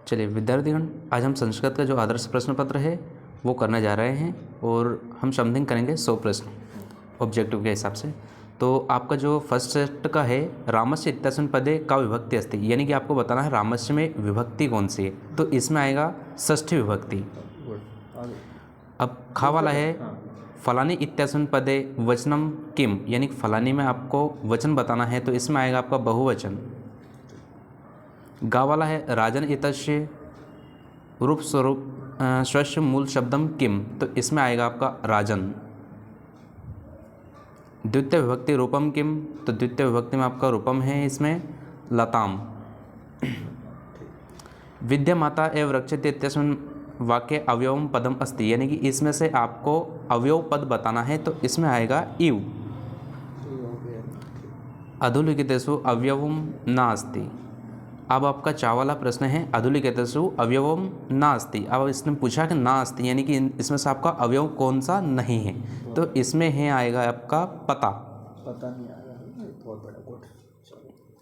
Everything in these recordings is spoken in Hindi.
चलिए विद्यार्थीगण, आज हम संस्कृत का जो आदर्श प्रश्न पत्र है वो करने जा रहे हैं और हम समथिंग करेंगे 100 प्रश्न ऑब्जेक्टिव के हिसाब से। तो आपका जो फर्स्ट सेट का है रामस्य इत्यस्मिन् पदे का विभक्ति अस्ति, यानी कि आपको बताना है रामस्य में विभक्ति कौन सी है। तो इसमें आएगा षष्ठी विभक्ति। अब खा वाला है फलानी इत्यस्मिन् पदे वचनम किम, यानी फलानी में आपको वचन बताना है, तो इसमें आएगा आपका बहुवचन। गा वाला है राजन इतस्य रूप स्वरूप स्वस्य मूल शब्दम किम, तो इसमें आएगा आपका राजन। द्वितीय विभक्ति रूपम किम, तो द्वितीय विभक्ति में आपका रूपम है, इसमें लताम। विद्या माता एवं रक्षित इत्यस्मिन् वाक्य अवयवम पदम अस्ति, यानी कि इसमें से आपको अवयव पद बताना है, तो इसमें आएगा इव। अधोलिखितेषु अवयवम नास्ति। अब आपका चावाला प्रश्न है अधोलिखितेषु अवयवम नास्ति। अब इसने पूछा कि नास्ति, यानी कि इसमें से आपका अवयव कौन सा नहीं है, तो इसमें है आएगा आपका पता नहीं आएगा, बहुत बड़ा कोड।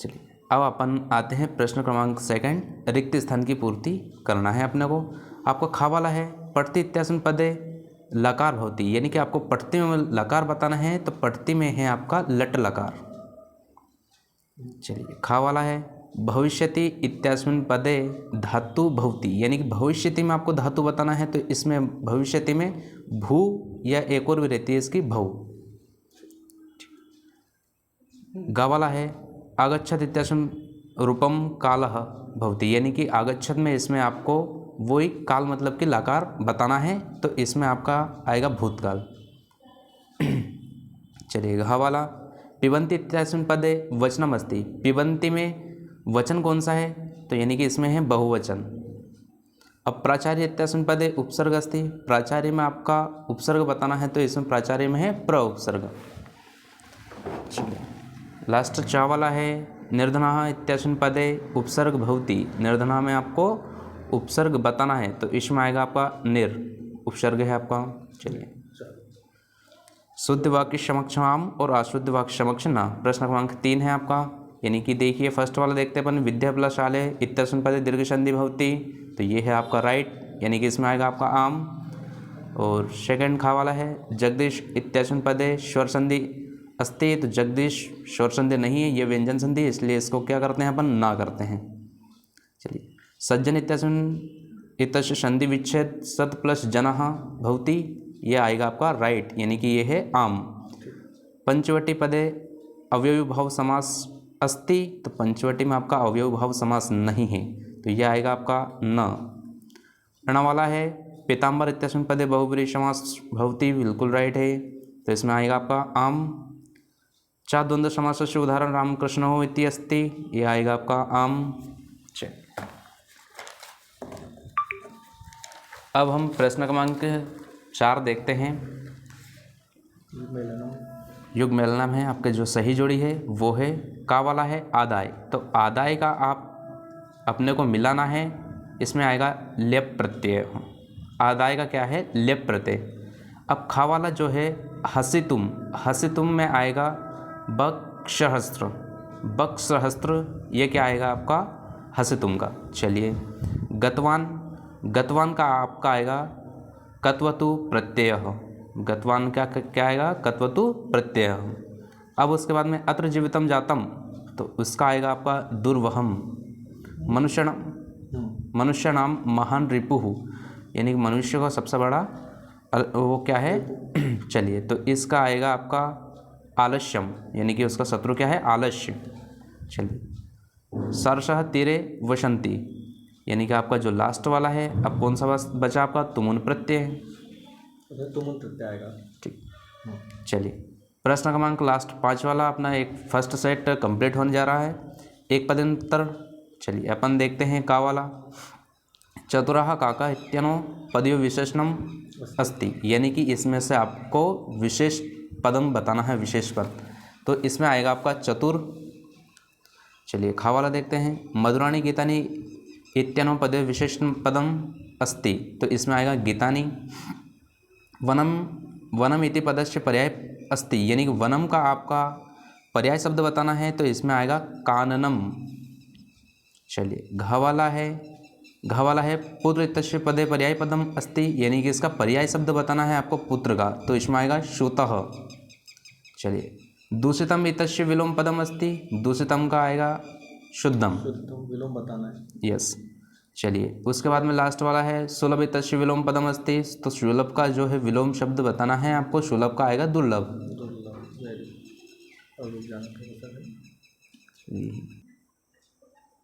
चलिए अब अपन आते हैं प्रश्न क्रमांक 2, रिक्त स्थान की पूर्ति करना है अपने को। आपका खा वाला है पठति इत्यस्मिन् पदे लकार भवति, यानी कि आपको पठति में लकार बताना है, तो पठति में है आपका लट लकार। चलिए खा वाला है भविष्यति इत्यस्मिन् पदे धातु भवति, यानी कि भविष्यति में आपको धातु बताना है, तो इसमें भविष्यति में भू या एक और भी रहती है इसकी भव। गा वाला है आगच्छत इत्यस्मिन् रूपम कालः भवति, यानी कि आगच्छत में इसमें आपको वही काल मतलब कि लकार बताना है, तो इसमें आपका आएगा भूतकाल। चलिए घा वाला पिबंती इत्यस्मिन् पदे वचनम अस्ति, पिबंती में वचन कौन सा है, तो यानी कि इसमें है बहुवचन। अब प्राचार्य इत्यस्मिन् पदे उपसर्ग अस्ति, प्राचार्य में आपका उपसर्ग बताना है, तो इसमें प्राचार्य में है प्र उपसर्ग। लास्ट चा वाला है निर्धनः इत्यस्मिन् पदे उपसर्ग भवति, निर्धनः में आपको उपसर्ग बताना है, तो इसमें आएगा आपका निर उपसर्ग है आपका। चलिए शुद्ध वाक्य समक्ष आम और अशुद्ध वाक्य समक्ष ना, प्रश्न क्रमांक 3 है आपका। यानी कि देखिए फर्स्ट वाला देखते हैं अपन, विद्या प्लस आले इत्यस्मिन् पदे दीर्घ संधि भवति, तो ये है आपका राइट, यानी कि इसमें आएगा आपका आम। और सेकंड खा वाला है जगदीश इत्यस्मिन् पदे स्वर संधि अस्ति, तो जगदीश स्वर संधि नहीं है, ये व्यंजन संधि, इसलिए इसको क्या करते हैं अपन ना करते हैं। चलिए सज्जन इत्यस्मिन् इत्यस्य संधि विच्छेद सत प्लस जनः भवति, ये आएगा आपका राइट, यानी कि ये है आम। पंचवटी पदे अवयवी भाव समास अस्ति, तो पंचवटी में आपका अवयव भाव समास नहीं है, तो यह आएगा आपका न। ण वाला है पीताम्बर इत्यस्मिन् पदे बहुब्रीहि समास भवति, बिल्कुल राइट है, तो इसमें आएगा आपका आम। चा द्वंद्व समासस्य उदाहरण रामकृष्णो इति अस्ति, यह आएगा आपका आम। अब हम प्रश्न क्रमांक 4 देखते हैं। युग मेलनम है, आपके जो सही जोड़ी है वो है का वाला है आदाय, तो आदाय का आप अपने को मिलाना है, इसमें आएगा लेप प्रत्यय। आदाय का क्या है लेप प्रत्यय। अब खा वाला जो है हसितुम, हसितुम में आएगा बक्षहस्त्र, बक्षहस्त्र ये क्या आएगा आपका हसितुम का। चलिए गतवान, गतवान का आपका आएगा कत्वतु प्रत्यय, गतवान क्या क्या आएगा कत्वतु प्रत्यय। अब उसके बाद में अत्र जीवितम जातम, तो उसका आएगा आपका दुर्वहम। मनुष्य नाम महान रिपुहु, यानी कि मनुष्य का सबसे बड़ा वो क्या है चलिए तो इसका आएगा आपका आलस्यम, यानी कि उसका शत्रु क्या है आलस्य। चलिए सरसह तीरे वसंती, यानी कि आपका जो लास्ट वाला है अब कौन सा बचा आपका तुमुन प्रत्यय, तुमुन प्रत्यय आएगा। ठीक, चलिए प्रश्न क्रमांक लास्ट 5 वाला अपना एक फर्स्ट सेट कंप्लीट होने जा रहा है, एक पदंतर। चलिए अपन देखते हैं का वाला चतुराः काका इत्यनो पदयो विशेषणम अस्ति, यानी कि इसमें से आपको विशेष पदम बताना है, विशेष पद, तो इसमें आएगा आपका चतुर। चलिए खा वाला देखते हैं मधुराणी गीतानी इत्यनो पदे विशेषण पदम अस्ति, तो इसमें आएगा गीतानी। वनम, वनम इति पदस्य पर्याय अस्ति, यानी कि वनम का आपका पर्याय शब्द बताना है, तो इसमें आएगा काननम। चलिए घ वाला है घ वाला है पुत्र इत्यस्य पदे पर्याय पदम अस्ति, यानी कि इसका पर्याय शब्द बताना है आपको पुत्र का, तो इसमें आएगा श्रुतः। चलिए, दूषितम इत्यस्य विलोम पदम अस्ति, दूषितम का आएगा शुद्धम। शुद्धम विलोम बताना है। यस। चलिए, उसके बाद में लास्ट वाला है सुलभ इत्यस्य विलोम पदम अस्ति, तो सुलभ का जो है विलोम शब्द बताना है आपको, सुलभ का आएगा दुर्लभ। दुर्लभ, वेरी। और रुक जाना थोड़ा सा है।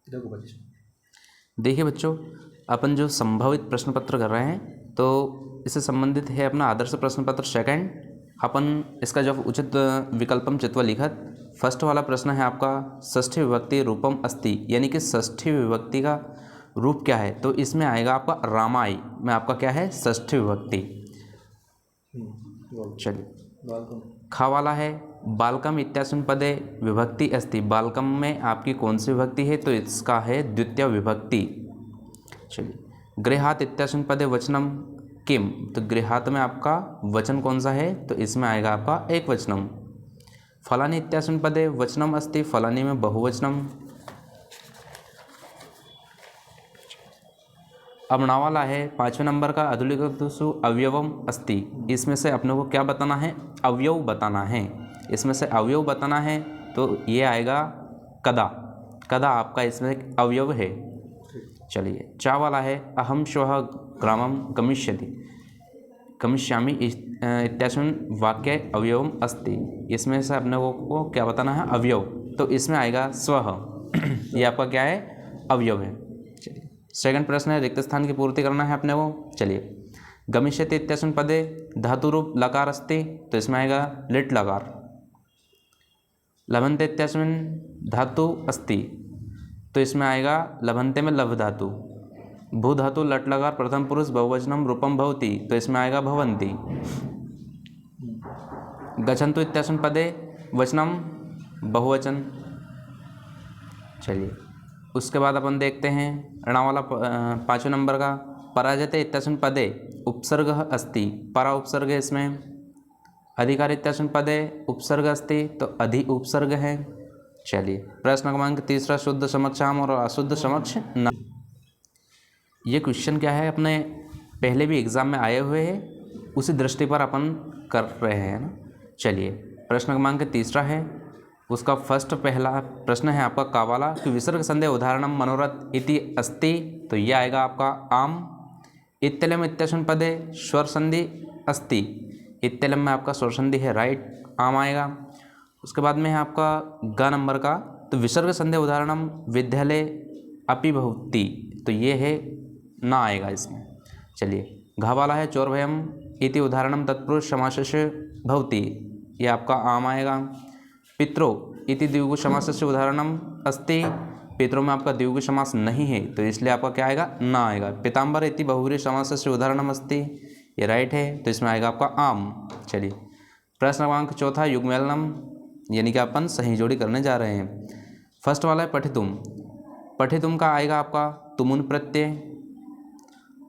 देखो बच्चे, देखिए बच्चों, अपन जो संभावित प्रश्न पत्र कर रहे हैं तो इससे संबंधित है अपना आदर्श प्रश्न पत्र सेकंड। अपन इसका जब उचित विकल्पम चित्वा लिखत, फर्स्ट वाला प्रश्न है आपका षष्ठी विभक्ति रूपम अस्ति, यानी कि षष्ठी विभक्ति का रूप क्या है, तो इसमें आएगा आपका रामाई में आपका क्या है षष्ठी विभक्ति। बोलो। चलिए, बालकम, खा वाला है बालकम इत्यास्मिन् पदे विभक्ति अस्ति, बालकम में आपकी कौन सी विभक्ति है, तो इसका है द्वितीय विभक्ति। चलिए, गृहात इत्यास्मिन् पदे वचनम किम, तो गृहात में आपका वचन कौन सा है, तो इसमें आएगा आपका एक वचनम। फलानी इत्यास्मिन् पदे वचनम अस्ति, फलानी में बहुवचनम। अब ना वाला है 5वें नंबर का अधुलिखितेषु अवयवम अस्ति, इसमें से अपने को क्या बताना है, अवयव बताना है। इसमें से अवयव बताना है तो ये आएगा कदा, कदा आपका इसमें एक अवयव है। चलिए, चा वाला है अहम श्वः ग्रामम गमिष्यामि इत्यास्मिन् वाक्ये अवयवम अस्ति, इसमें से अपने को क्या बताना है, अवयव, तो इसमें आएगा स्वः ये आपका क्या है, अवयव है। चलिए, सेकंड प्रश्न है रिक्त स्थान की पूर्ति करना है अपने को। चलिए, गमिष्यति इत्यस्मिन् पदे धातु रूप लकार अस्ति, तो इसमें आएगा लिट लकार। लभन्ते इत्यस्मिन् धातु अस्ति, तो इसमें आएगा लभन्ते में लभ धातु। भू धातु लट लकार प्रथम पुरुष बहुवचनम रूपम भवति, तो इसमें आएगा भवन्ति। गच्छन्तु इत्यस्मिन् पदे वचनम बहुवचन। चलिए, उसके बाद अपन देखते हैं ऋणा वाला 5वें नंबर का पराजते इत्यस्मिन् पदे उपसर्गः अस्ति, परा उपसर्ग है इसमें। अधिकार इत्यस्मिन् पदे उपसर्ग अस्ति, तो अधि उपसर्ग है। चलिए, प्रश्न क्रमांक तीसरा शुद्ध समक्षाम और अशुद्ध समक्ष न। ये क्वेश्चन क्या है, अपने पहले भी एग्जाम में आए हुए हैं, उसी दृष्टि पर अपन कर रहे हैं ना। चलिए, प्रश्न क्रमांक तीसरा है, उसका फर्स्ट पहला प्रश्न है आपका का वाला कि विसर्ग संदेह उदाहरणम मनोरथ इति अस्ति, तो यह आएगा आपका आम। इत्यलम इत्यस्मिन् पदे स्वर संधि अस्ति, इत्यलम में आपका स्वर संधि है, राइट, आम आएगा। उसके बाद में है आपका ग नंबर का, तो विसर्ग संदेह उदाहरणम विद्यालय अपि भवति, तो ये है ना आएगा इसमें। चलिए, घ वाला है चोर भयम इति उदाहरणम तत्पुरुष समासस्य भवति, ये आपका आम आएगा। पितरो इति द्विगु समासस्य उदाहरणम अस्ति, पितरों में आपका द्विगु समास नहीं है, तो इसलिए आपका क्या आएगा, ना आएगा। पीताम्बर इति बहुव्रीहि समासस्य उदाहरणम अस्ति, ये राइट है, तो इसमें आएगा आपका आम। चलिए, प्रश्न क्रमांक चौथा युग्मेलनम, यानी कि अपन सही जोड़ी करने जा रहे हैं। फर्स्ट वाला है पठितुम, पठितुम का आएगा आपका तुमुन प्रत्यय।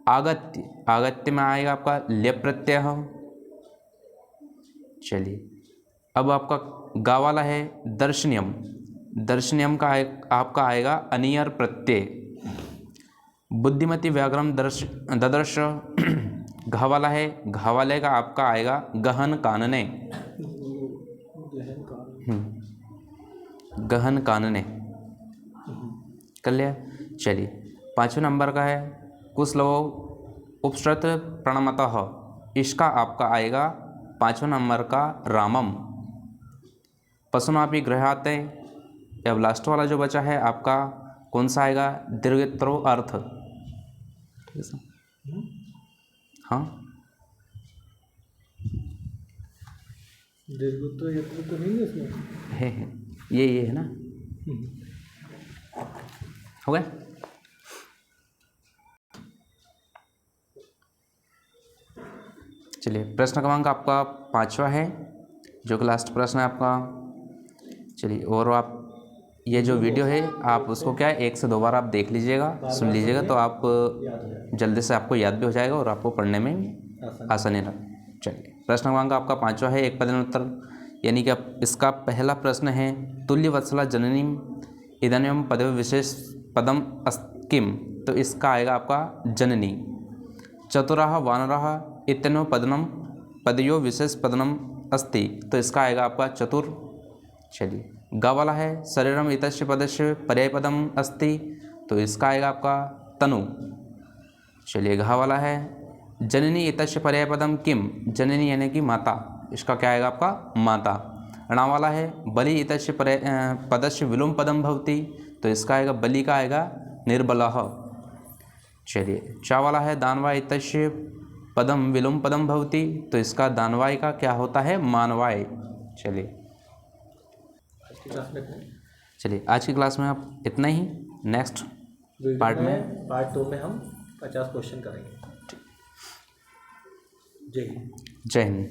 आगत्य, आगत्य में आएगा आपका ल्यप प्रत्यय। चलिए, अब आपका गा वाला है दर्शनीयम, दर्शनीयम का आपका आएगा अनियर प्रत्यय। बुद्धिमती व्याकरण ददर्श, घ वाला है, घ वाले का आपका आएगा गहन कानने, गहन कानने कर लिया। चलिए, 5वें नंबर का है कुशलवो उपसृत प्रणमतः, इसका आपका आएगा 5वें नंबर का रामम। पशुनापि गृहाते, अब लास्ट वाला जो बचा है आपका कौन सा आएगा, दीर्घोत्तरो अर्थ। ठीक है, हाँ, दीर्घोत्तर यत्र तो नहीं है इसमें, है ये है ना, हो गया। चलिए, प्रश्न क्रमांक आपका 5वां है, जो कि लास्ट प्रश्न है आपका। चलिए, और आप ये जो वीडियो है आप उसको क्या है 1 से 2 बार आप देख लीजिएगा, सुन लीजिएगा, तो आप जल्दी से आपको याद भी हो जाएगा और आपको पढ़ने में आसानी लग। चलिए, प्रश्न क्रमांक आपका 5वां है, एक पदेन उत्तर, यानी कि अब इसका पहला प्रश्न है तुल्य वत्सला जननीम इदानीं पदवी विशेष पदम किम, तो इसका आएगा आपका जननी। चतुरः वानरः इत्यनो पदनम पदयो विशेष पदनम अस्ति, तो इसका आएगा आपका चतुर। चलिए, ग वाला है शरीरम इतस्य पदस्य पर्याय पदम अस्ति, तो इसका आएगा आपका तनु। चलिए, घ वाला है जननी इतस्य पर्याय पदम किम, जननी यानी कि माता, इसका क्या आएगा आपका माता। णा वाला है बलि इतस्य पदस्य विलोम पदम भवति, तो इसका आएगा बलि का आएगा निर्बलः। चलिए, चा वाला है दानवा इतस्य पदम विलोम पदम भवति, तो इसका दानवाय का क्या होता है मानवाय। चलिए, आज की क्लास में इतना ही। चलिए आज की क्लास में आप इतना ही। नेक्स्ट पार्ट में पार्ट 2 में हम 50 क्वेश्चन करेंगे। जय हिंद। जय हिंद।